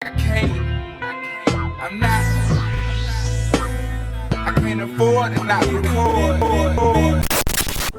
I'm not. I can't afford to not record.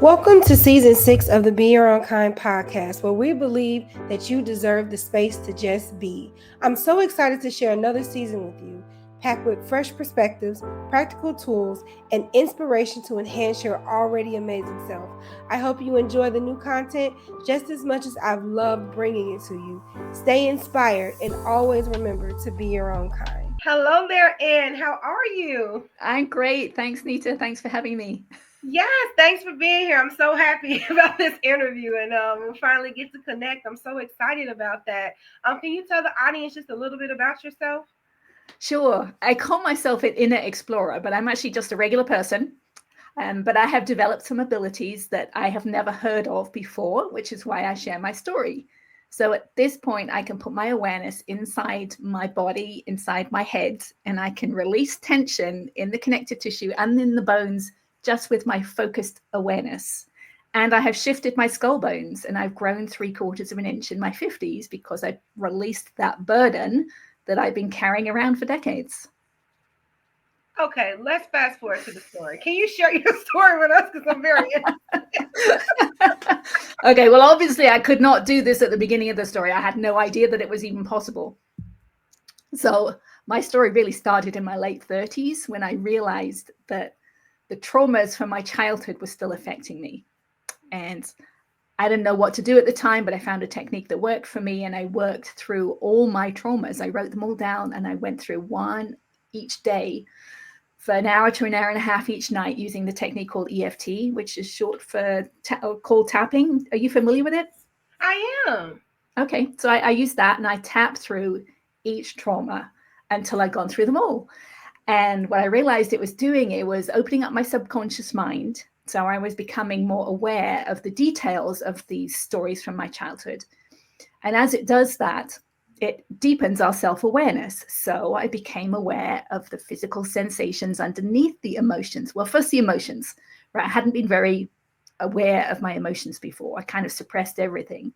Welcome to Season 6 of the Be Your Own Kind podcast, where we believe that you deserve the space to just be. I'm so excited to share another season with you, packed with fresh perspectives, practical tools, and inspiration to enhance your already amazing self. I hope you enjoy the new content just as much as I've loved bringing it to you. Stay inspired and always remember to be your own kind. Hello there, Ann. How are you? I'm great. Thanks, Nita. Thanks for having me. Yes, thanks for being here. I'm so happy about this interview, and we'll finally get to connect. I'm so excited about that. Can you tell the audience just a little bit about yourself? Sure. I call myself an inner explorer, but I'm actually just a regular person. But I have developed some abilities that I have never heard of before, which is why I share my story. So at this point, I can put my awareness inside my body, inside my head, and I can release tension in the connective tissue and in the bones just with my focused awareness. And I have shifted my skull bones, and I've grown 3/4 of an inch in my 50s because I released that burden that I've been carrying around for decades. Okay, let's fast forward to the story. Can you share your story with us? Because I'm very interested. Okay, well, obviously I could not do this at the beginning of the story. I had no idea that it was even possible. So my story really started in my late 30s when I realized that the traumas from my childhood were still affecting me. And I didn't know what to do at the time, but I found a technique that worked for me, and I worked through all my traumas. I wrote them all down, and I went through one each day for an hour to an hour and a half each night using the technique called EFT, which is short for cold tapping. Are you familiar with it? I am. Okay, so I used that, and I tapped through each trauma until I'd gone through them all. And what I realized it was doing, it was opening up my subconscious mind. So I was becoming more aware of the details of these stories from my childhood. And as it does that, it deepens our self-awareness. So I became aware of the physical sensations underneath the emotions. Well, first the emotions, right? I hadn't been very aware of my emotions before. I kind of suppressed everything.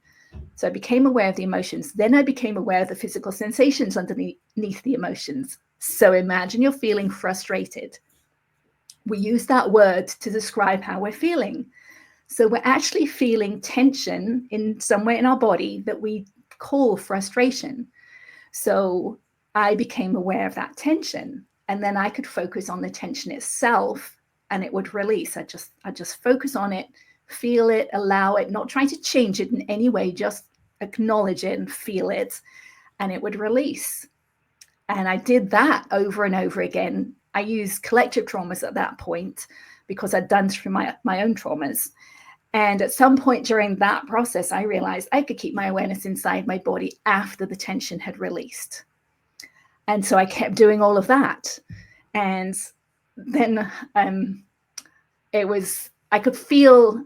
So I became aware of the emotions. Then I became aware of the physical sensations underneath the emotions. So imagine you're feeling frustrated. We use that word to describe how we're feeling. So we're actually feeling tension in somewhere in our body that we call frustration. So I became aware of that tension, and then I could focus on the tension itself, and it would release. I just focus on it, feel it, allow it, not trying to change it in any way, just acknowledge it and feel it, and it would release. And I did that over and over again. I used collective traumas at that point because I'd done through my own traumas. And at some point during that process, I realized I could keep my awareness inside my body after the tension had released. And so I kept doing all of that. And then I could feel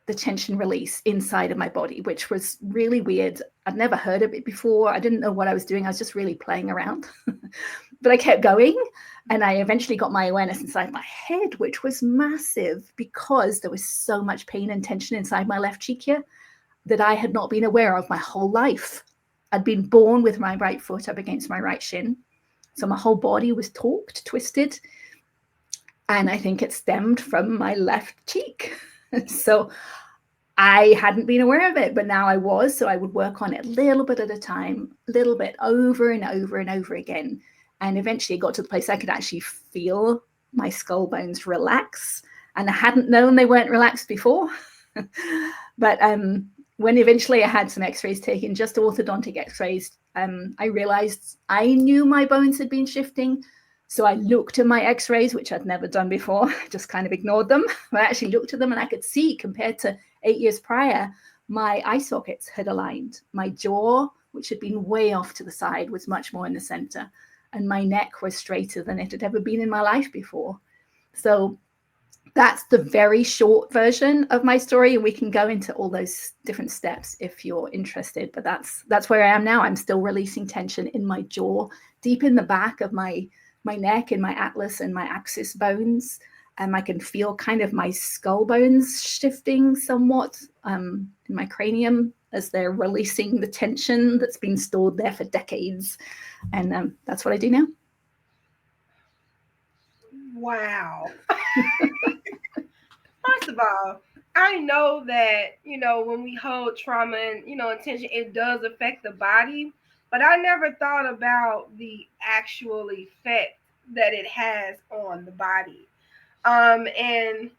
the tension release inside of my body, which was really weird. I'd never heard of it before. I didn't know what I was doing. I was just really playing around. But I kept going, and I eventually got my awareness inside my head, which was massive because there was so much pain and tension inside my left cheek here that I had not been aware of my whole life. I'd been born with my right foot up against my right shin. So my whole body was torqued, twisted. And I think it stemmed from my left cheek. So I hadn't been aware of it, but now I was. So I would work on it a little bit at a time, a little bit over and over and over again. And eventually it got to the place I could actually feel my skull bones relax. And I hadn't known they weren't relaxed before. But when eventually I had some x-rays taken, just orthodontic x-rays, I realized I knew my bones had been shifting. So I looked at my x-rays, which I'd never done before, just kind of ignored them. I actually looked at them, and I could see, compared to 8 years prior, my eye sockets had aligned. My jaw, which had been way off to the side, was much more in the center. And my neck was straighter than it had ever been in my life before. So that's the very short version of my story. And we can go into all those different steps if you're interested. But that's where I am now. I'm still releasing tension in my jaw, deep in the back of my neck, in my atlas and my axis bones. I can feel kind of my skull bones shifting somewhat in my cranium. as they're releasing the tension that's been stored there for decades. And that's what I do now. Wow. First of all, I know that, when we hold trauma and, and tension, it does affect the body, but I never thought about the actual effect that it has on the body. And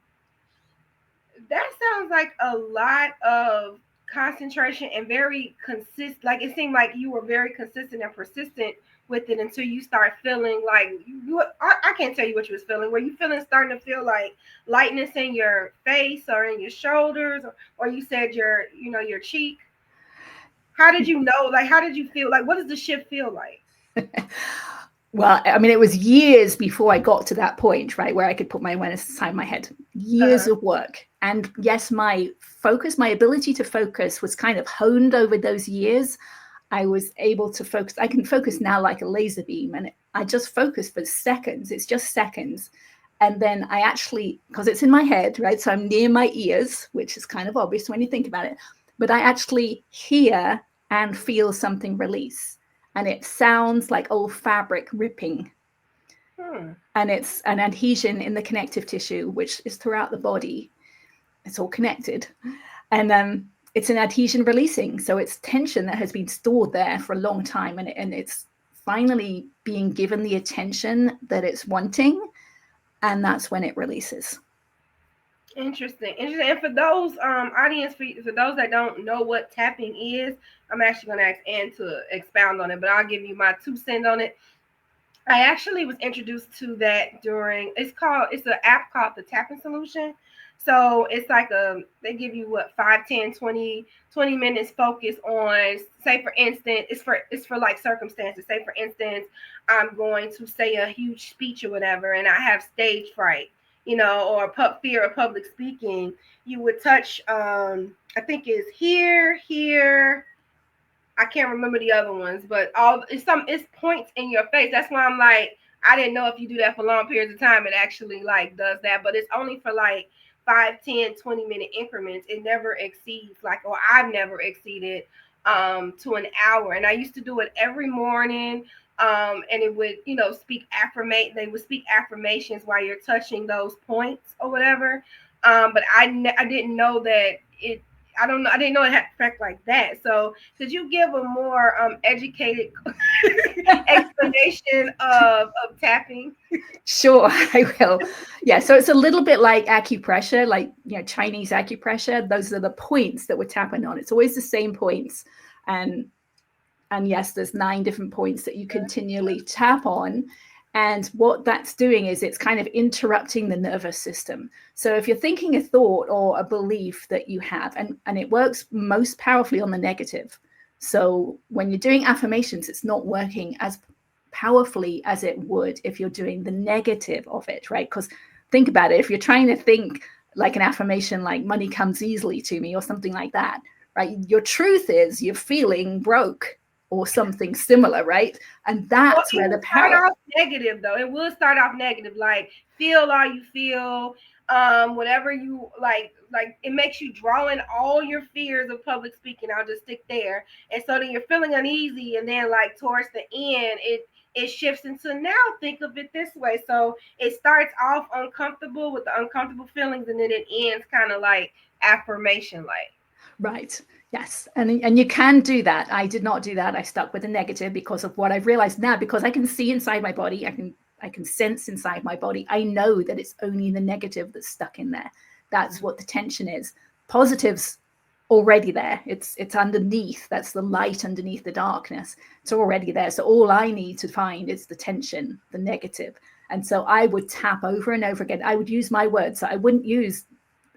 that sounds like a lot of concentration and very consistent. Like, it seemed like you were very consistent and persistent with it until you start feeling like I can't tell you what you was feeling. Were you starting to feel like lightness in your face or in your shoulders, or you said your cheek? How did you know? Like, how did you feel? Like, what does the shift feel like? Well, I mean, it was years before I got to that point, right, where I could put my awareness inside my head. Years of work. And yes, my ability to focus was kind of honed over those years. I was able to focus. I can focus now like a laser beam, and I just focus for seconds. It's just seconds. And then I actually, because it's in my head, right, so I'm near my ears, which is kind of obvious when you think about it, but I actually hear and feel something release. And it sounds like old fabric ripping. And it's an adhesion in the connective tissue, which is throughout the body. It's all connected. And it's an adhesion releasing. So it's tension that has been stored there for a long time. And it's finally being given the attention that it's wanting. And that's when it releases. Interesting. And for those audience, for those that don't know what tapping is, I'm actually going to ask Ann to expound on it, but I'll give you my 2 cents on it. I actually was introduced to that during, it's an app called the Tapping Solution. So it's like they give you 5, 10, 20 minutes focus on, say for instance, it's for like circumstances. Say for instance, I'm going to say a huge speech or whatever, and I have stage fright, or fear of public speaking. You would touch, I think it's here. I can't remember the other ones, but it's points in your face. That's why I'm like, I didn't know if you do that for long periods of time, it actually like does that, but it's only for like 5, 10, 20-minute increments. It never exceeds or I've never exceeded to an hour. And I used to do it every morning. And it would, they would speak affirmations while you're touching those points or whatever. But I didn't know that I didn't know it had effect like that. So could you give a more educated explanation of tapping? Sure, I will. Yeah, so it's a little bit like acupressure, like Chinese acupressure. Those are the points that we're tapping on. It's always the same points. And yes, there's 9 different points that you continually tap on. And what that's doing is it's kind of interrupting the nervous system. So if you're thinking a thought or a belief that you have, and it works most powerfully on the negative. So when you're doing affirmations, it's not working as powerfully as it would if you're doing the negative of it, right? Because think about it. If you're trying to think like an affirmation like money comes easily to me or something like that, right? Your truth is you're feeling broke or something similar, right? And that's where the power. Start off negative, though. It will start off negative, like feel all you feel, whatever you like it makes you draw in all your fears of public speaking. I'll just stick there. And so then you're feeling uneasy, and then like towards the end, it shifts into now think of it this way. So it starts off uncomfortable with the uncomfortable feelings, and then it ends kind of like affirmation like. Right. Yes. And you can do that. I did not do that. I stuck with the negative because of what I've realized now, because I can see inside my body. I can sense inside my body. I know that it's only the negative that's stuck in there. That's what the tension is. Positive's already there. It's underneath. That's the light underneath the darkness. It's already there. So all I need to find is the tension, the negative. And so I would tap over and over again. I would use my words. So I wouldn't use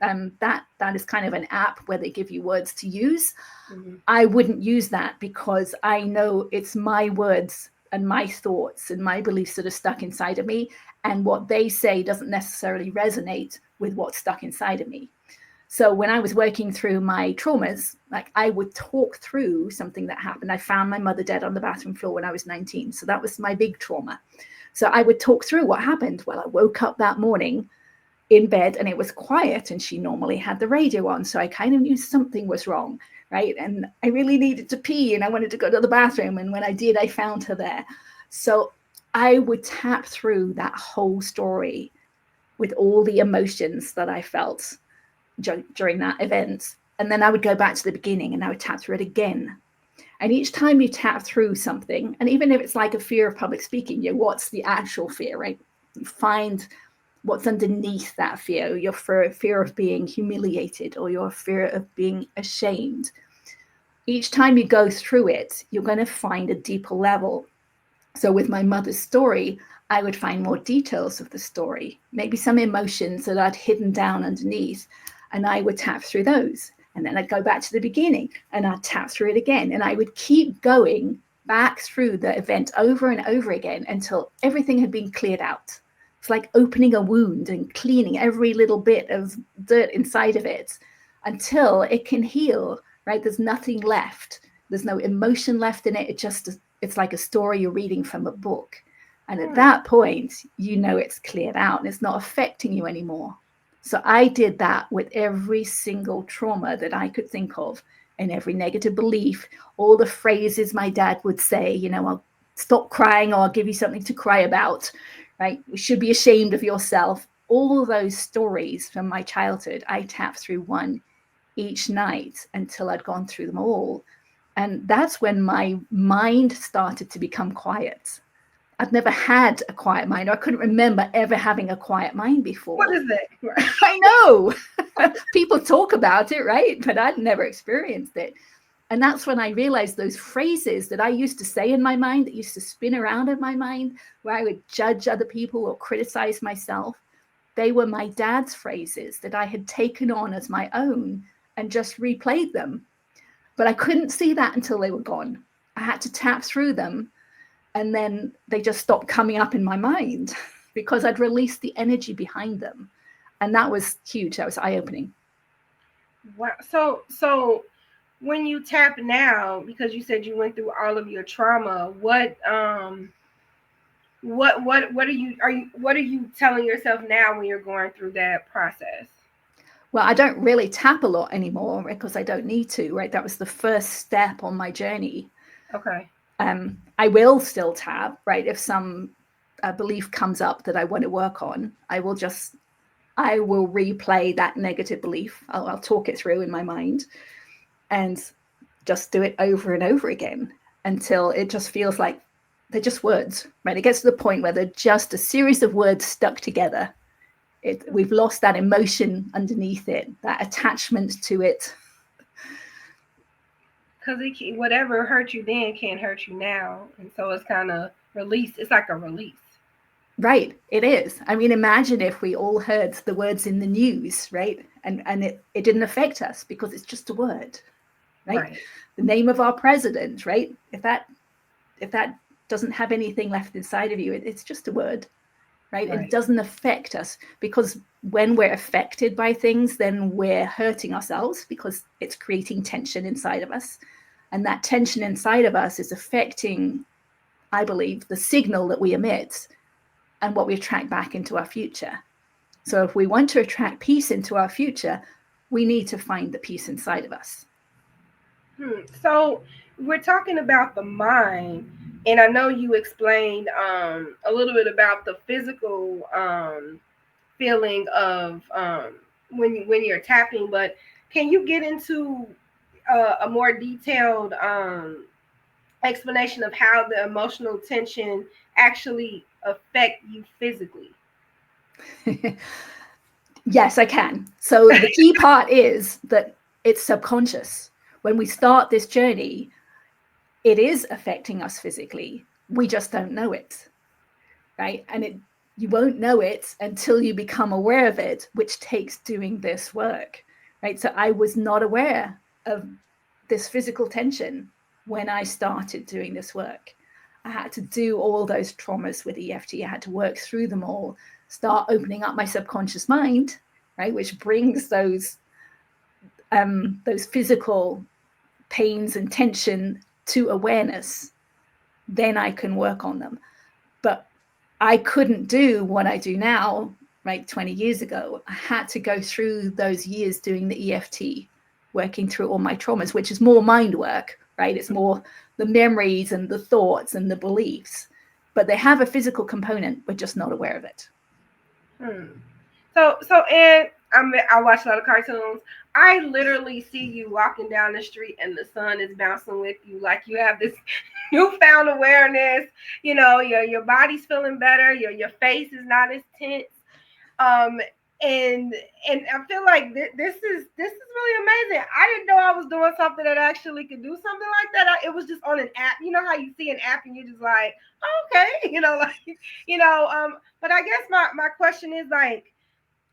that is kind of an app where they give you words to use. Mm-hmm. I wouldn't use that because I know it's my words and my thoughts and my beliefs that are stuck inside of me. And what they say doesn't necessarily resonate with what's stuck inside of me. So when I was working through my traumas, like I would talk through something that happened. I found my mother dead on the bathroom floor when I was 19. So that was my big trauma. So I would talk through what happened. Well, I woke up that morning in bed and it was quiet, and she normally had the radio on. So I kind of knew something was wrong, right? And I really needed to pee and I wanted to go to the bathroom. And when I did, I found her there. So I would tap through that whole story with all the emotions that I felt during that event. And then I would go back to the beginning and I would tap through it again. And each time you tap through something, and even if it's like a fear of public speaking, what's the actual fear, right? You find what's underneath that fear, your fear of being humiliated or your fear of being ashamed. Each time you go through it, you're going to find a deeper level. So with my mother's story, I would find more details of the story, maybe some emotions that I'd hidden down underneath, and I would tap through those. And then I'd go back to the beginning and I'd tap through it again. And I would keep going back through the event over and over again until everything had been cleared out. It's like opening a wound and cleaning every little bit of dirt inside of it until it can heal, right? There's nothing left. There's no emotion left in it. It's like a story you're reading from a book. And at that point, it's cleared out and it's not affecting you anymore. So I did that with every single trauma that I could think of, and every negative belief, all the phrases my dad would say, I'll stop crying, or I'll give you something to cry about, right? You should be ashamed of yourself. All those stories from my childhood, I tapped through one each night until I'd gone through them all. And that's when my mind started to become quiet. I'd never had a quiet mind. I couldn't remember ever having a quiet mind before. What is that? I know. People talk about it, right? But I'd never experienced it. And that's when I realized those phrases that I used to say in my mind, that used to spin around in my mind, where I would judge other people or criticize myself, they were my dad's phrases that I had taken on as my own and just replayed them. But I couldn't see that until they were gone. I had to tap through them. And then they just stopped coming up in my mind because I'd released the energy behind them. And that was huge. That was eye-opening. Wow. So when you tap now, because you said you went through all of your trauma, what are you telling yourself now when you're going through that process? Well, I don't really tap a lot anymore because I don't need to, right? That was the first step on my journey. Okay. I will still tap, right? If some belief comes up that I want to work on, I will replay that negative belief. I'll talk it through in my mind and just do it over and over again until it just feels like they're just words, right? It gets to the point where they're just a series of words stuck together. We've lost that emotion underneath it, that attachment to it. Because whatever hurt you then can't hurt you now. And so it's kind of released. It's like a release. Right. It is. I mean, imagine if we all heard the words in the news, right? And it didn't affect us because it's just a word, right? The name of our president, right? If that doesn't have anything left inside of you, it's just a word, right? It doesn't affect us, because when we're affected by things, then we're hurting ourselves because it's creating tension inside of us. And that tension inside of us is affecting, I believe, the signal that we emit and what we attract back into our future. So if we want to attract peace into our future, we need to find the peace inside of us. So we're talking about the mind, and I know you explained a little bit about the physical feeling of when you're tapping, but can you get into a more detailed explanation of how the emotional tension actually affect you physically? Yes, I can. So the key part is that it's subconscious. When we start this journey, it is affecting us physically. We just don't know it, right? And you won't know it until you become aware of it, which takes doing this work, right? So I was not aware of this physical tension when I started doing this work. I had to do all those traumas with EFT. I had to work through them all, start opening up my subconscious mind, right, which brings those physical pains and tension to awareness. Then I can work on them. But I couldn't do what I do now right, 20 years ago, I had to go through those years doing the EFT, working through all my traumas, which is more mind work, right? It's more the memories and the thoughts and the beliefs, but they have a physical component. We're just not aware of it. And I watch a lot of cartoons. I literally see you walking down the street and the sun is bouncing with you. Like you have this newfound awareness. You know, your body's feeling better. Your face is not as tense. And I feel like this is really amazing. I didn't know I was doing something that actually could do something like that. It was just on an app. You know how you see an app and you're just like, oh, okay, But I guess my question is like,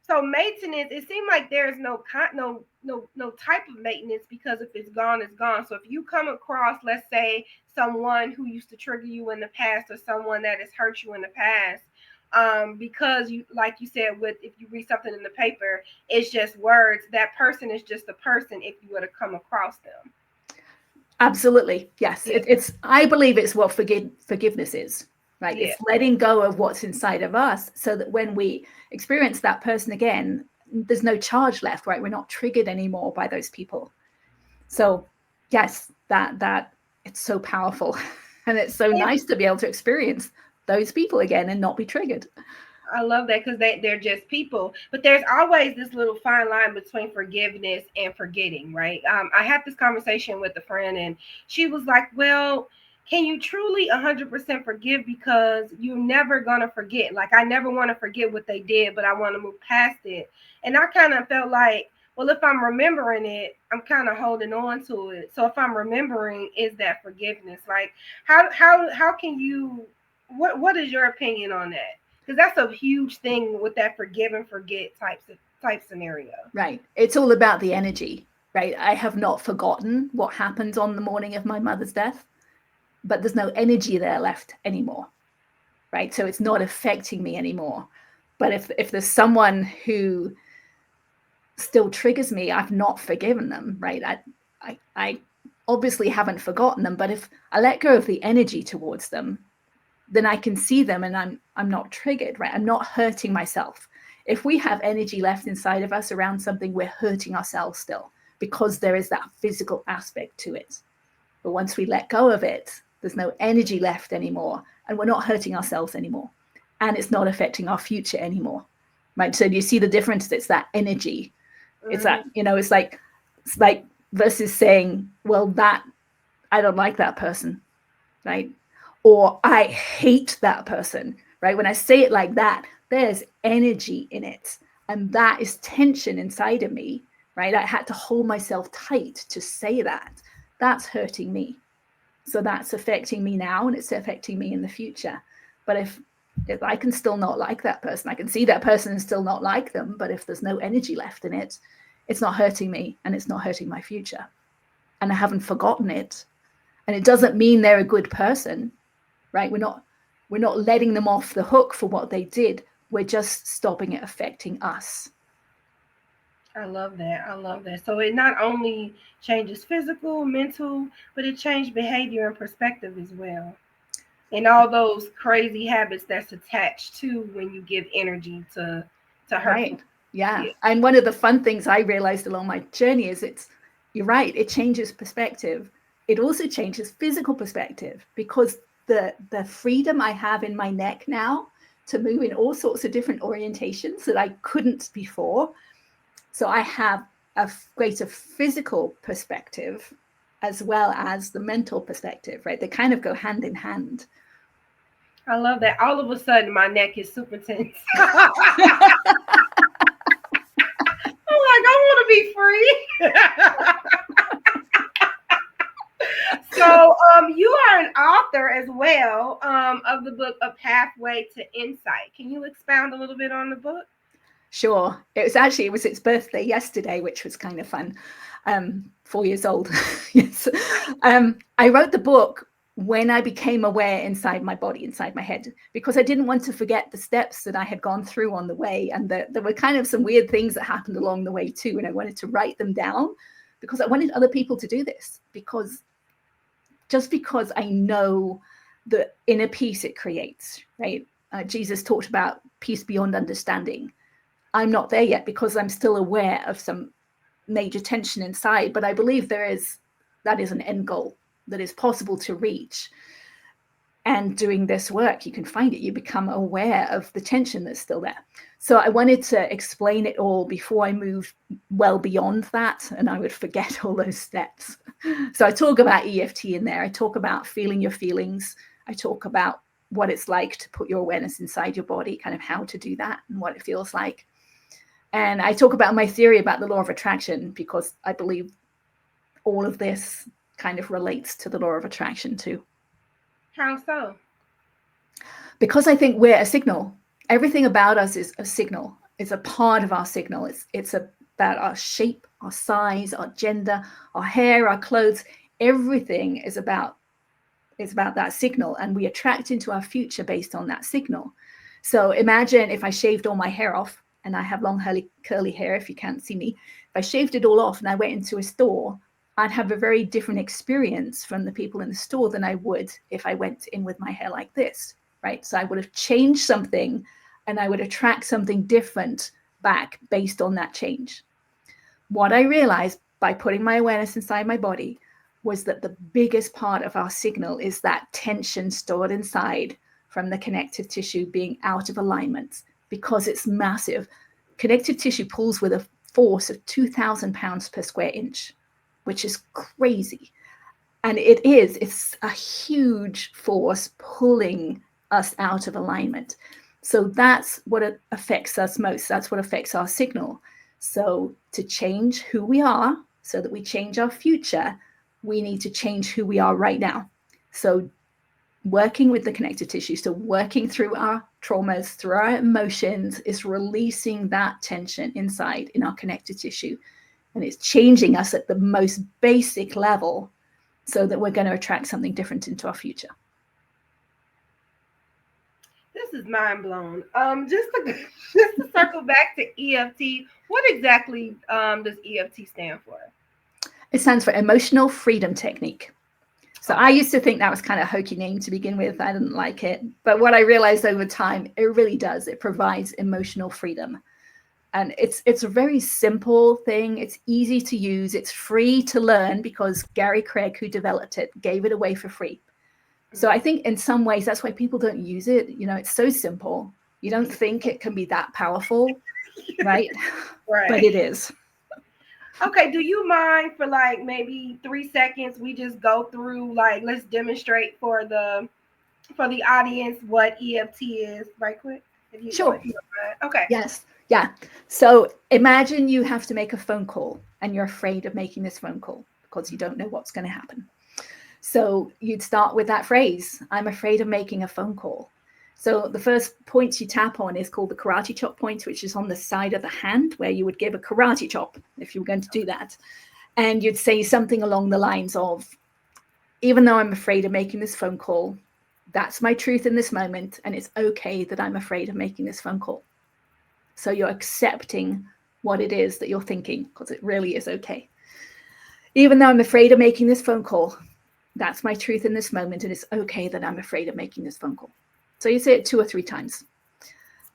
so maintenance. It seemed like there's no type of maintenance, because if it's gone, it's gone. So if you come across, let's say, someone who used to trigger you in the past, or someone that has hurt you in the past, because you, like you said, if you read something in the paper, it's just words. That person is just a person if you were to come across them. Absolutely. Yes. Yeah. I believe it's what forgiveness is, right? Yeah. It's letting go of what's inside of us, so that when we experience that person again, there's no charge left, right? We're not triggered anymore by those people. So yes, that it's so powerful. And it's so nice to be able to experience those people again and not be triggered. I love that, because they're just people. But there's always this little fine line between forgiveness and forgetting, right? I had this conversation with a friend, and she was like, well, can you truly 100% forgive, because you're never going to forget? Like, I never want to forget what they did, but I want to move past it. And I kind of felt like, well, if I'm remembering it, I'm kind of holding on to it. So if I'm remembering, is that forgiveness? Like, how can you, what is your opinion on that? Because that's a huge thing with that forgive and forget type scenario. Right. It's all about the energy, right? I have not forgotten what happened on the morning of my mother's death, but there's no energy there left anymore, right? So it's not affecting me anymore. But if there's someone who still triggers me, I've not forgiven them, right? I obviously haven't forgotten them, but if I let go of the energy towards them, then I can see them and I'm not triggered, right? I'm not hurting myself. If we have energy left inside of us around something, we're hurting ourselves still, because there is that physical aspect to it. But once we let go of it, there's no energy left anymore, and we're not hurting ourselves anymore, and it's not affecting our future anymore, right? So do you see the difference? It's that energy. Mm-hmm. It's that, it's like versus saying, well, that I don't like that person, right? Or I hate that person, right? When I say it like that, there's energy in it. And that is tension inside of me, right? I had to hold myself tight to say that. That's hurting me. So that's affecting me now, and it's affecting me in the future. But if I can still not like that person, I can see that person and still not like them. But if there's no energy left in it, it's not hurting me, and it's not hurting my future. And I haven't forgotten it. And it doesn't mean they're a good person. Right? We're not letting them off the hook for what they did. We're just stopping it affecting us. I love that. So it not only changes physical, mental, but it changed behavior and perspective as well. And all those crazy habits that's attached to when you give energy to hurt. Right. Yeah. And one of the fun things I realized along my journey is you're right, it changes perspective. It also changes physical perspective, because the freedom I have in my neck now to move in all sorts of different orientations that I couldn't before. So I have a greater physical perspective as well as the mental perspective, right? They kind of go hand in hand. I love that. All of a sudden, my neck is super tense. I'm like, I want to be free. So you are an author as well of the book, A Pathway to Insight. Can you expound a little bit on the book? Sure. It was its birthday yesterday, which was kind of fun. 4 years old. Yes. I wrote the book when I became aware inside my body, inside my head, because I didn't want to forget the steps that I had gone through on the way. And there were kind of some weird things that happened along the way too. And I wanted to write them down because I wanted other people to do this, because I know the inner peace it creates, right? Jesus talked about peace beyond understanding. I'm not there yet because I'm still aware of some major tension inside. But I believe that is an end goal that is possible to reach. And doing this work, you can find it. You become aware of the tension that's still there. So I wanted to explain it all before I moved well beyond that, and I would forget all those steps. So I talk about EFT in there. I talk about feeling your feelings. I talk about what it's like to put your awareness inside your body, kind of how to do that and what it feels like. And I talk about my theory about the law of attraction, because I believe all of this kind of relates to the law of attraction too. How so? Because I think we're a signal. Everything about us is a signal. It's a part of our signal. It's about our shape, our size, our gender, our hair, our clothes. Everything is about that signal, and we attract into our future based on that signal. So imagine if I shaved all my hair off, and I have long curly hair, if you can't see me. If I shaved it all off and I went into a store, I'd have a very different experience from the people in the store than I would if I went in with my hair like this, right? So I would have changed something, and I would attract something different back based on that change. What I realized by putting my awareness inside my body was that the biggest part of our signal is that tension stored inside from the connective tissue being out of alignment, because it's massive. Connective tissue pulls with a force of 2,000 pounds per square inch, which is crazy. And it's a huge force pulling us out of alignment. So that's what affects us most. That's what affects our signal. So to change who we are, so that we change our future, we need to change who we are right now. So working with the connective tissue, so working through our traumas, through our emotions, is releasing that tension inside in our connective tissue. And it's changing us at the most basic level so that we're going to attract something different into our future. This is mind blown. Just to circle back to EFT, what exactly does EFT stand for? It stands for Emotional Freedom Technique. So I used to think that was kind of a hokey name to begin with. I didn't like it. But what I realized over time, it really does. It provides emotional freedom. And it's a very simple thing. It's easy to use. It's free to learn, because Gary Craig, who developed it, gave it away for free. So I think in some ways that's why people don't use it. You know, it's so simple. You don't think it can be that powerful, right? Right. But it is. Okay, do you mind for like maybe 3 seconds we just go through, like, let's demonstrate for the audience what EFT is right quick? Sure. If you don't mind. Okay. Yes. Yeah. So imagine you have to make a phone call, and you're afraid of making this phone call because you don't know what's going to happen. So you'd start with that phrase, I'm afraid of making a phone call. So the first point you tap on is called the karate chop point, which is on the side of the hand, where you would give a karate chop if you were going to do that. And you'd say something along the lines of, even though I'm afraid of making this phone call, that's my truth in this moment, and it's okay that I'm afraid of making this phone call. So you're accepting what it is that you're thinking, because it really is okay. Even though I'm afraid of making this phone call, that's my truth in this moment, and it's okay that I'm afraid of making this phone call. So you say it 2 or 3 times.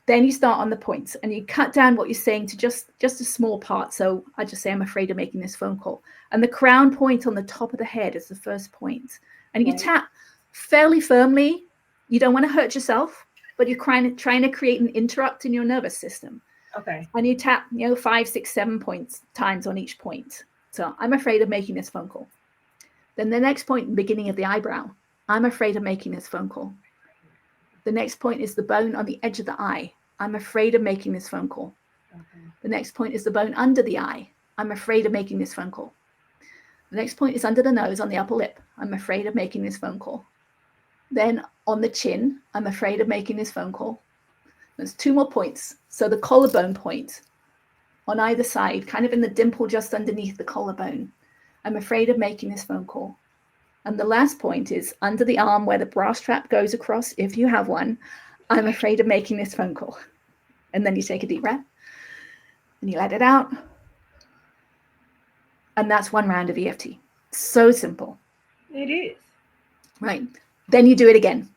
Then you start on the points, and you cut down what you're saying to just a small part. So I just say, I'm afraid of making this phone call. And the crown point on the top of the head is the first point. And you tap fairly firmly. You don't want to hurt yourself, but you're trying to create an interrupt in your nervous system. Okay. And you tap, 5, 6, 7 points times on each point. So I'm afraid of making this phone call. Then the next point, beginning of the eyebrow, I'm afraid of making this phone call. The next point is the bone on the edge of the eye. I'm afraid of making this phone call. Okay. The next point is the bone under the eye. I'm afraid of making this phone call. The next point is under the nose on the upper lip. I'm afraid of making this phone call. Then on the chin, I'm afraid of making this phone call. There's 2 more points. So the collarbone point on either side, kind of in the dimple just underneath the collarbone. I'm afraid of making this phone call. And the last point is under the arm where the bra strap goes across, if you have one. I'm afraid of making this phone call. And then you take a deep breath and you let it out. And that's 1 round of EFT. So simple. It is. Right. Then you do it again.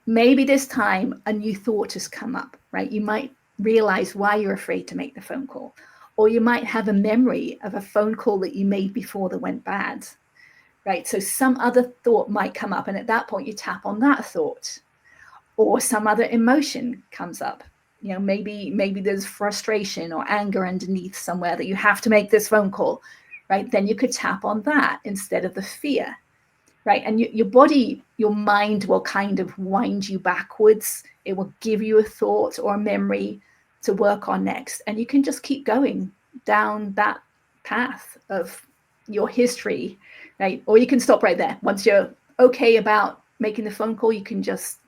Maybe this time a new thought has come up, right? You might realize why you're afraid to make the phone call. Or you might have a memory of a phone call that you made before that went bad, right? So some other thought might come up, and at that point you tap on that thought. Or some other emotion comes up. You know, maybe there's frustration or anger underneath somewhere that you have to make this phone call, right? Then you could tap on that instead of the fear, right? And your body, your mind will kind of wind you backwards. It will give you a thought or a memory to work on next. And you can just keep going down that path of your history, right? Or you can stop right there. Once you're okay about making the phone call, you can just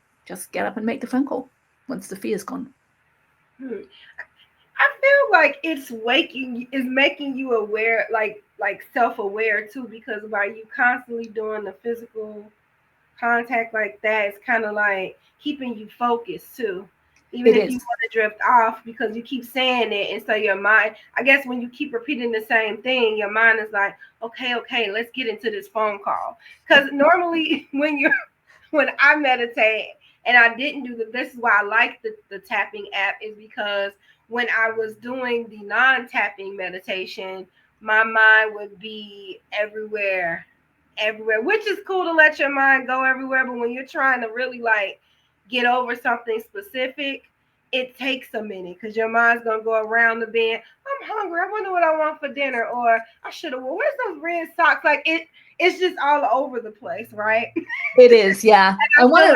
get up and make the phone call once the fear's gone. I feel like it's making you aware, like self-aware too, because by you constantly doing the physical contact like that, it's kind of like keeping you focused too. Even if you want to drift off because you keep saying it, and so your mind, I guess when you keep repeating the same thing, your mind is like, okay, let's get into this phone call. Because normally when I meditate and I didn't do this is why I like the tapping app, is because when I was doing the non-tapping meditation, my mind would be everywhere, which is cool to let your mind go everywhere. But when you're trying to really like get over something specific, it takes a minute because your mind's gonna go around the bend. I'm hungry. I wonder what I want for dinner, or I should have. Well, where's those red socks? Like it's just all over the place, right? It is, yeah. And one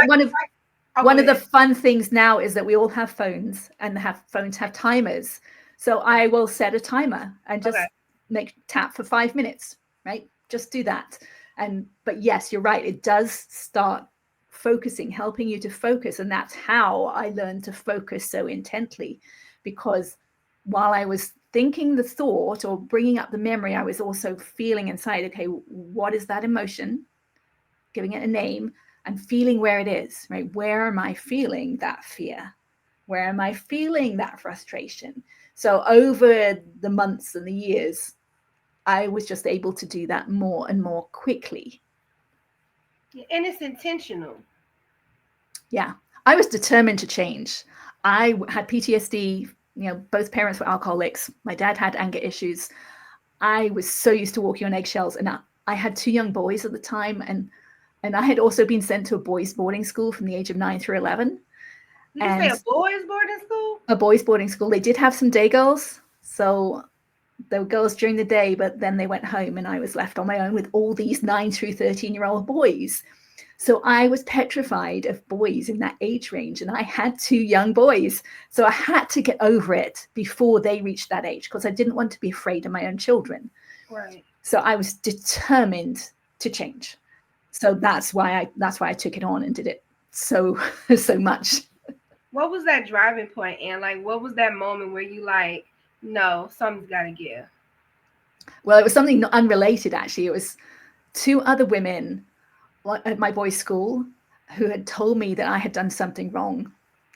of the ahead. fun things now is that we all have phones, and phones have timers. So I will set a timer and just tap for 5 minutes, right? Just do that. But yes, you're right. It does start focusing, helping you to focus. And that's how I learned to focus so intently, because while I was thinking the thought or bringing up the memory, I was also feeling inside, okay, what is that emotion? Giving it a name and feeling where it is, right? Where am I feeling that fear? Where am I feeling that frustration? So over the months and the years, I was just able to do that more and more quickly. And it's intentional. Yeah, I was determined to change. I had PTSD, both parents were alcoholics. My dad had anger issues. I was so used to walking on eggshells, and I had 2 young boys at the time, and I had also been sent to a boys' boarding school from the age of 9 through 11. Did you say a boys' boarding school? A boys' boarding school. They did have some day girls, so there were girls during the day, but then they went home, and I was left on my own with all these 9 through 13-year-old boys. So I was petrified of boys in that age range, and I had 2 young boys. So I had to get over it before they reached that age, because I didn't want to be afraid of my own children. Right. So I was determined to change. So that's why I took it on and did it so much. What was that driving point, and like, what was that moment where you like, no, something's got to give? Well, it was something unrelated, actually. It was 2 other women at my boys' school who had told me that I had done something wrong,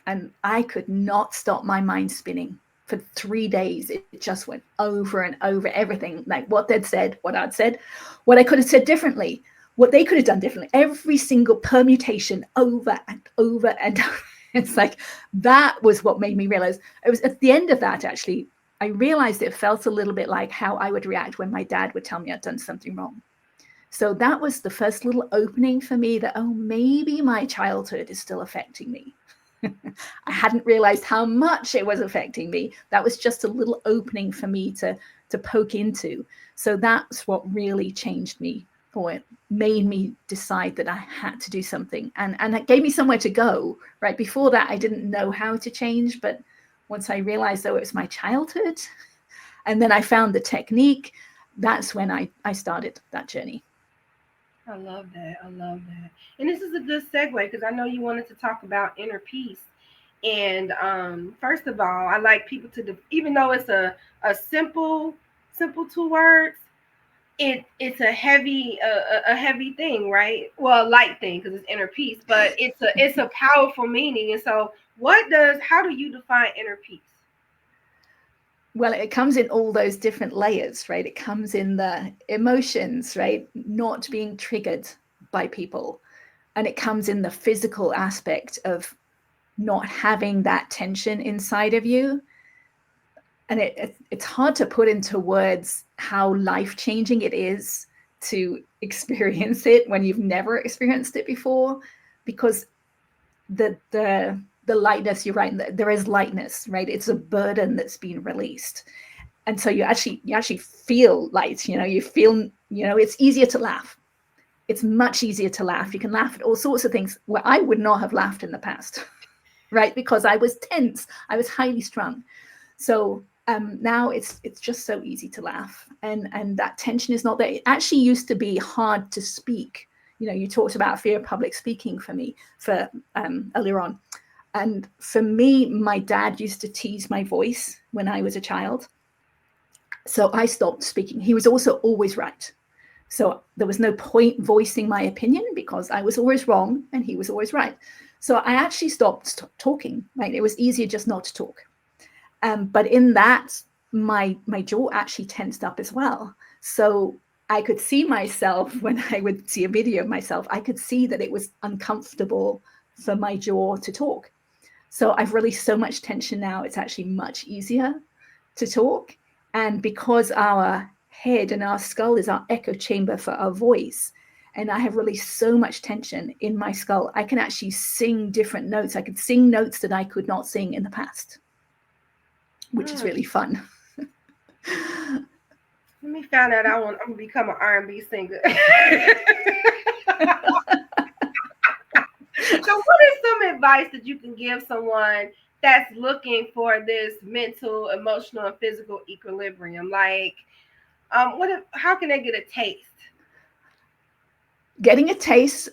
and I could not stop my mind spinning for 3 days. It just went over and over everything, like what they'd said, what I'd said, what I could have said differently, what they could have done differently, every single permutation over and over and over. It's like, that was what made me realize. It was at the end of that, actually, I realized it felt a little bit like how I would react when my dad would tell me I'd done something wrong. So that was the first little opening for me that, oh, maybe my childhood is still affecting me. I hadn't realized how much it was affecting me. That was just a little opening for me to poke into. So that's what really changed me, or it made me decide that I had to do something. And it gave me somewhere to go, right? Before that, I didn't know how to change. But once I realized, though, it was my childhood, and then I found the technique, that's when I started that journey. I love that. And this is a good segue, because I know you wanted to talk about inner peace. And first of all, I like people to, even though it's a simple 2 words, it's a heavy thing, right? Well, a light thing, because it's inner peace, but it's a powerful meaning. And so how do you define inner peace? Well, it comes in all those different layers, right? It comes in the emotions, right? Not being triggered by people. And it comes in the physical aspect of not having that tension inside of you. And it's hard to put into words how life-changing it is to experience it when you've never experienced it before, because the lightness, you're right, there is lightness, right? It's a burden that's been released. And so you actually feel light, you feel, it's easier to laugh. It's much easier to laugh. You can laugh at all sorts of things where I would not have laughed in the past, right? Because I was tense, I was highly strung. So now it's just so easy to laugh, and that tension is not there. It actually used to be hard to speak. You talked about fear of public speaking for me earlier on. And for me, my dad used to tease my voice when I was a child. So I stopped speaking. He was also always right. So there was no point voicing my opinion because I was always wrong and he was always right. So I actually stopped talking, right? It was easier just not to talk. But in that, my jaw actually tensed up as well. So I could see myself when I would see a video of myself, I could see that it was uncomfortable for my jaw to talk. So I've released so much tension now, it's actually much easier to talk. And because our head and our skull is our echo chamber for our voice, and I have released so much tension in my skull, I can actually sing different notes. I could sing notes that I could not sing in the past, which is really fun. Let me find out. I'm gonna become an R&B singer. So what is some advice that you can give someone that's looking for this mental, emotional, and physical equilibrium? Like, how can they get a taste? Getting a taste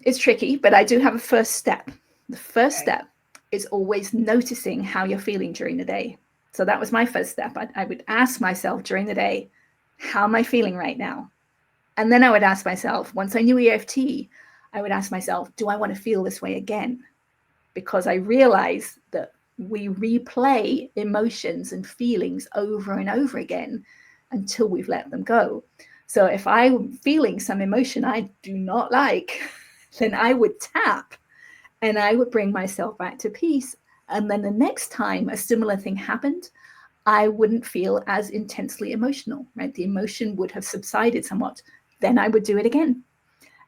is tricky, but I do have a first step. The first step is always noticing how you're feeling during the day. So that was my first step. I would ask myself during the day, how am I feeling right now? And then I would ask myself, once I knew EFT, I would ask myself, do I want to feel this way again? Because I realized that we replay emotions and feelings over and over again until we've let them go. So if I'm feeling some emotion I do not like, then I would tap and I would bring myself back to peace. And then the next time a similar thing happened, I wouldn't feel as intensely emotional, right? The emotion would have subsided somewhat. Then I would do it again.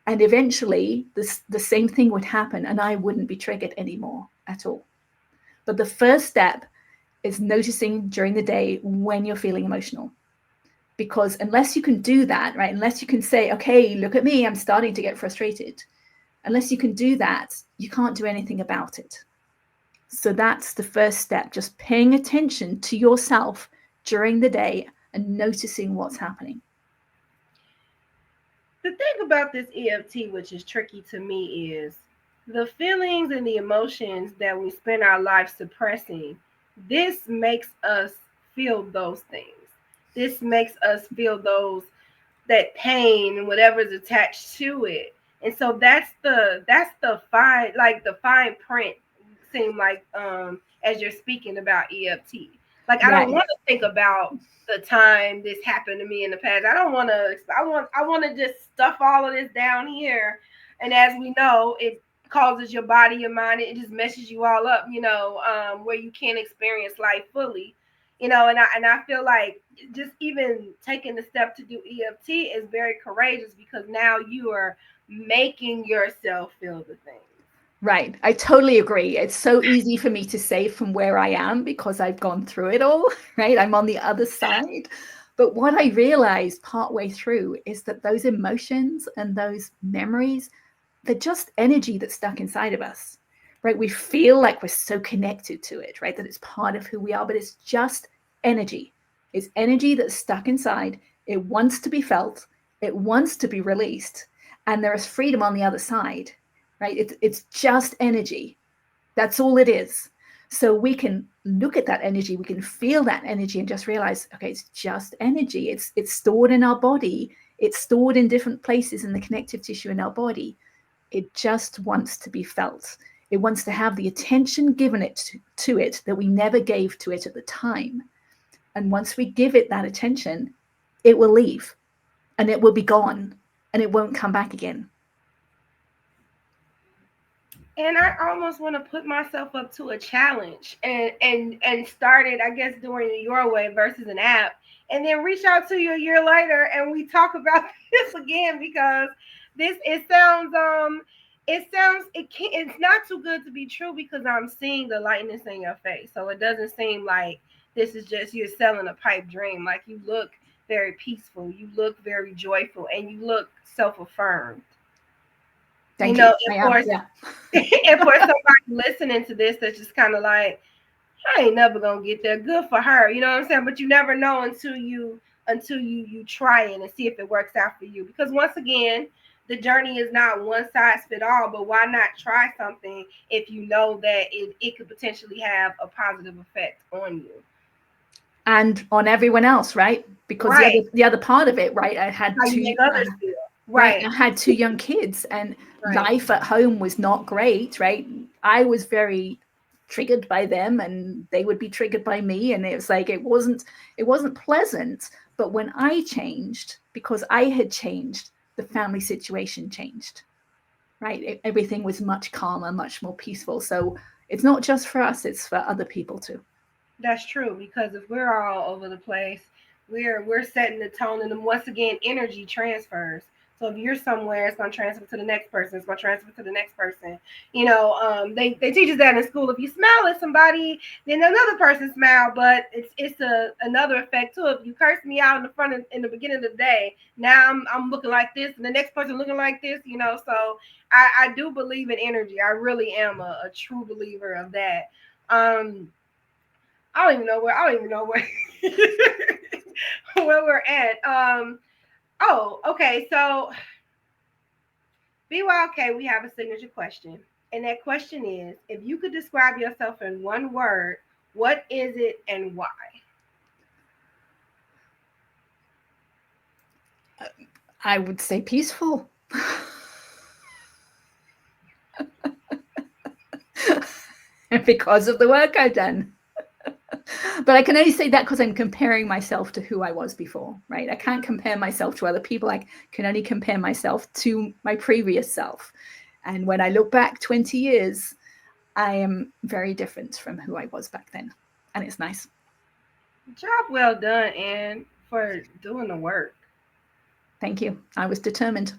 And eventually the same thing would happen and I wouldn't be triggered anymore at all. But the first step is noticing during the day when you're feeling emotional. Because unless you can do that, right? Unless you can say, okay, look at me, I'm starting to get frustrated. Unless you can do that, you can't do anything about it. So that's the first step, just paying attention to yourself during the day and noticing what's happening. The thing about this EFT, which is tricky to me, is the feelings and the emotions that we spend our life suppressing. This makes us feel those things. This makes us feel that pain and whatever's attached to it. And so that's the fine print seem like as you're speaking about EFT. Like I don't want to think about the time this happened to me in the past. I don't want to. I want to just stuff all of this down here. And as we know, it causes your body, your mind. It just messes you all up. Where you can't experience life fully. And I feel like just even taking the step to do EFT is very courageous because now you are making yourself feel the things. Right. I totally agree. It's so easy for me to say from where I am because I've gone through it all, right? I'm on the other side. But what I realized partway through is that those emotions and those memories, they're just energy that's stuck inside of us, right? We feel like we're so connected to it, right? That it's part of who we are, but it's just energy. It's energy that's stuck inside. It wants to be felt. It wants to be released. And there is freedom on the other side. Right? It's just energy. That's all it is. So we can look at that energy, we can feel that energy and just realize, okay, it's just energy. It's stored in our body. It's stored in different places in the connective tissue in our body. It just wants to be felt. It wants to have the attention given to it that we never gave to it at the time. And once we give it that attention, it will leave and it will be gone and it won't come back again. And I almost want to put myself up to a challenge and start it, I guess, doing it your way versus an app, and then reach out to you a year later and we talk about this again, because it's not too good to be true, because I'm seeing the lightness in your face. So it doesn't seem like this is just you're selling a pipe dream. Like, you look very peaceful, you look very joyful, and you look self-affirmed. Thank You know, you. of course, Yeah. and for somebody listening to this that's just kind of like, I ain't never gonna get there. Good for her, you know what I'm saying? But you never know until you try it and see if it works out for you. Because once again, the journey is not one size fit all. But why not try something if you know that it could potentially have a positive effect on you And on everyone else, right? Because right? the other part of it, right? I had How you make others feel, right? I had 2 young kids, and Right. life at home was not great, right? I was very triggered by them, and they would be triggered by me, and it was like it wasn't pleasant. But when I changed, because I had changed, the family situation changed, right? Everything was much calmer, much more peaceful. So it's not just for us, it's for other people too. That's true, because if we're all over the place, we're setting the tone, and then once again, energy transfers. So if you're somewhere, it's going to transfer to the next person. It's going to transfer to the next person. You know, they teach us that in school. If you smile at somebody, then another person smile. But it's another effect too. If you curse me out in the beginning of the day, now I'm looking like this, and the next person looking like this. You know, so I do believe in energy. I really am a true believer of that. I don't even know where where we're at. Oh, okay. So BYOK, we have a signature question. And that question is, if you could describe yourself in one word, what is it and why? I would say peaceful. Because of the work I've done. But I can only say that because I'm comparing myself to who I was before, right? I can't compare myself to other people. I can only compare myself to my previous self. And when I look back 20 years, I am very different from who I was back then. And it's nice. Job well done, Anne, for doing the work. Thank you. I was determined.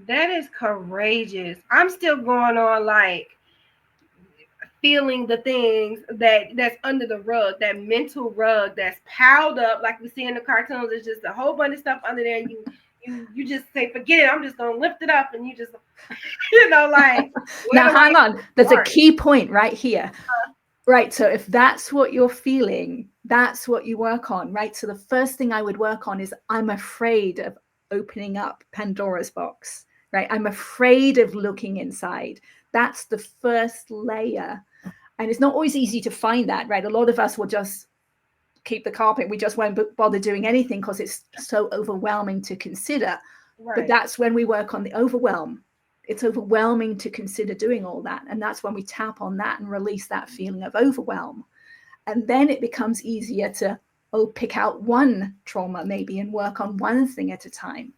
That is courageous. I'm still going on, like, feeling the things that's under the rug, that mental rug that's piled up, like we see in the cartoons. It's just a whole bunch of stuff under there. You just say, forget it, I'm just gonna lift it up, and you just like now hang on, there's a key point right here. Right, so if that's what you're feeling, that's what you work on, right? So the first thing I would work on is, I'm afraid of opening up Pandora's box, right? I'm afraid of looking inside. That's the first layer. And it's not always easy to find that, right? A lot of us will just keep the carpet. We just won't bother doing anything because it's so overwhelming to consider. Right. But that's when we work on the overwhelm. It's overwhelming to consider doing all that. And that's when we tap on that and release that feeling of overwhelm. And then it becomes easier to pick out one trauma maybe and work on one thing at a time,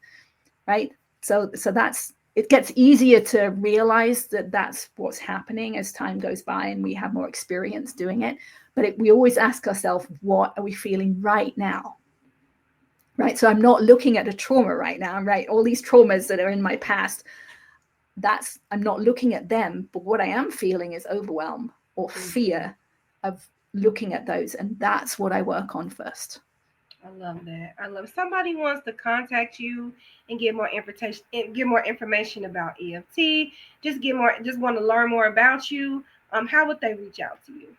right? So that's, it gets easier to realize that that's what's happening as time goes by and we have more experience doing it. But we always ask ourselves, what are we feeling right now? Right? So I'm not looking at a trauma right now, right? All these traumas that are in my past, I'm not looking at them, but what I am feeling is overwhelm or fear of looking at those. And that's what I work on first. I love that. If somebody wants to contact you and get more information about EFT, just want to learn more about you, how would they reach out to you?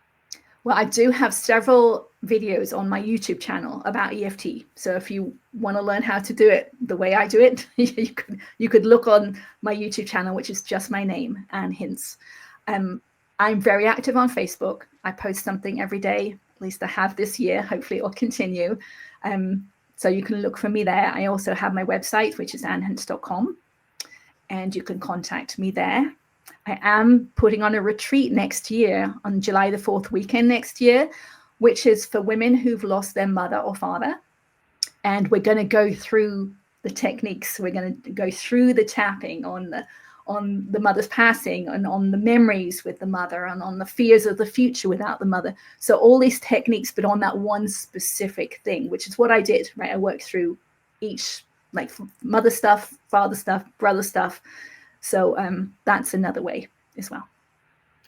Well, I do have several videos on my YouTube channel about EFT. So if you want to learn how to do it the way I do it, you could look on my YouTube channel, which is just my name, Anne Hince. I'm very active on Facebook. I post something every day, at least I have this year. Hopefully it will continue. So you can look for me there. I also have my website, which is annehince.com, and you can contact me there. I am putting on a retreat next year on July the 4th weekend next year, which is for women who've lost their mother or father. And we're going to go through the techniques. We're going to go through the tapping on on the mother's passing, and on the memories with the mother, and on the fears of the future without the mother. So all these techniques, but on that one specific thing, which is what I did, right? I worked through each, like mother stuff, father stuff, brother stuff. So that's another way as well.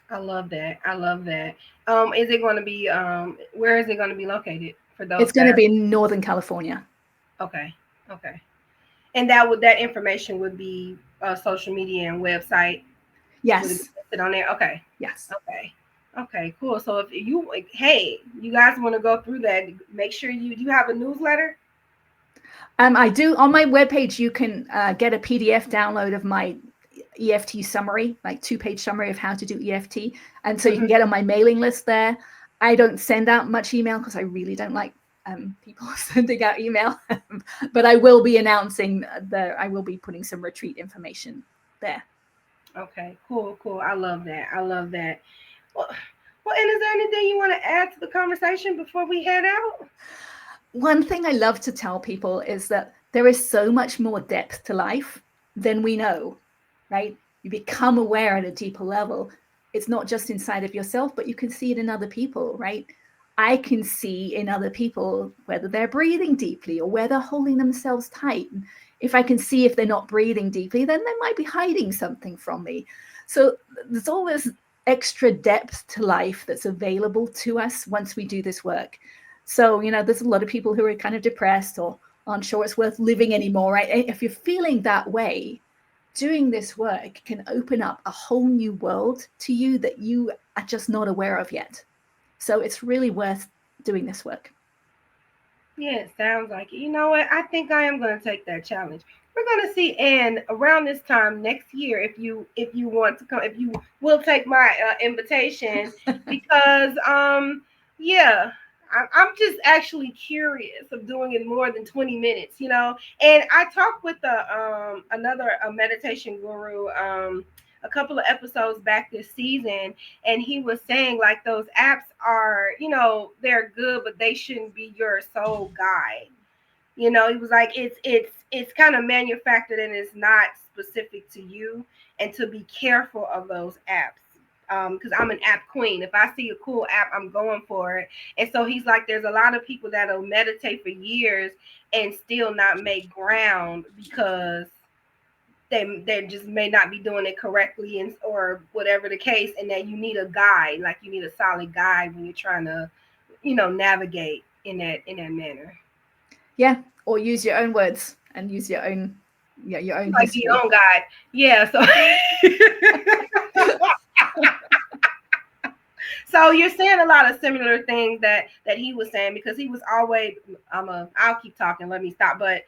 I love that. I love that. Is it going to be, where is it going to be located for those? It's going to be in Northern California. Okay. Okay. And that information would be social media and website. Yes. Would it be listed on there? Okay. Yes. Okay. Okay, cool. So if you, hey, you guys want to go through that, make sure you have a newsletter. I do. On my webpage, you can get a PDF download of my EFT summary, like 2-page summary of how to do EFT. And so you can get on my mailing list there. I don't send out much email because I really don't like people sending out email, but I will be announcing I will be putting some retreat information there. Okay, cool. I love that. Well, and is there anything you want to add to the conversation before we head out? One thing I love to tell people is that there is so much more depth to life than we know, right? You become aware at a deeper level. It's not just inside of yourself, but you can see it in other people, right? I can see in other people whether they're breathing deeply or whether they're holding themselves tight. If I can see if they're not breathing deeply, then they might be hiding something from me. So there's always extra depth to life that's available to us once we do this work. So, there's a lot of people who are kind of depressed or aren't sure it's worth living anymore, right? If you're feeling that way, doing this work can open up a whole new world to you that you are just not aware of yet. So it's really worth doing this work. Yeah, it sounds like it. You know what? I think I am going to take that challenge. We're going to see Anne around this time next year if you want to come, if you will take my invitation, because yeah, I'm just actually curious of doing it more than 20 minutes, And I talked with another meditation guru a couple of episodes back this season, and he was saying like those apps are, they're good, but they shouldn't be your sole guide. He was like, it's kind of manufactured and it's not specific to you, and to be careful of those apps. Because I'm an app queen. If I see a cool app, I'm going for it. And so he's like, there's a lot of people that'll meditate for years and still not make ground because they just may not be doing it correctly, and or whatever the case, and that you need a guide, like you need a solid guide when you're trying to, navigate in that manner. Yeah, or use your own words and use your own like history. Your own guide. Yeah, so so you're saying a lot of similar things that he was saying, because he was always I'll keep talking, let me stop. But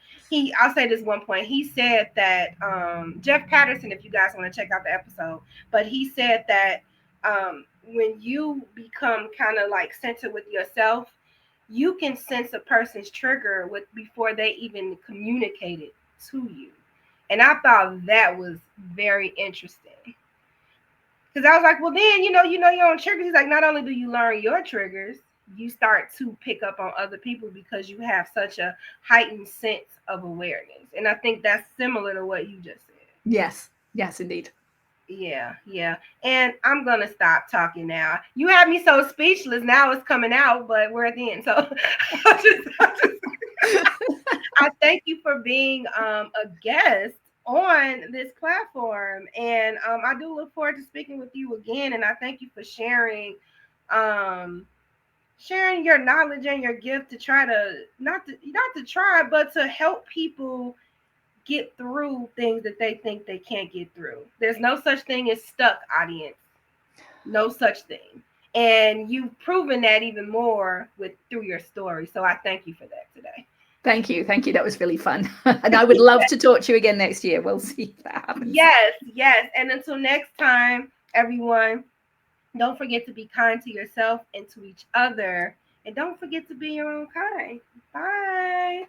I'll say this one point. He said that Jeff Patterson, if you guys want to check out the episode, but he said that when you become kind of like centered with yourself, you can sense a person's trigger before they even communicate it to you. And I thought that was very interesting. Because I was like, well, then, you know your own triggers. He's like, not only do you learn your triggers, you start to pick up on other people because you have such a heightened sense of awareness. And I think that's similar to what you just said. Yes, indeed. Yeah. And I'm going to stop talking now. You have me so speechless. Now it's coming out, but we're at the end. So I thank you for being a guest on this platform, and I do look forward to speaking with you again. And I thank you for sharing your knowledge and your gift to try to not to try, but to help people get through things that they think they can't get through. There's no such thing as stuck, audience. No such thing. And you've proven that even more through your story. So I thank you for that today. Thank you. That was really fun. And I would love to talk to you again next year. We'll see if that happens. Yes. And until next time, everyone, don't forget to be kind to yourself and to each other. And don't forget to be your own kind. Bye.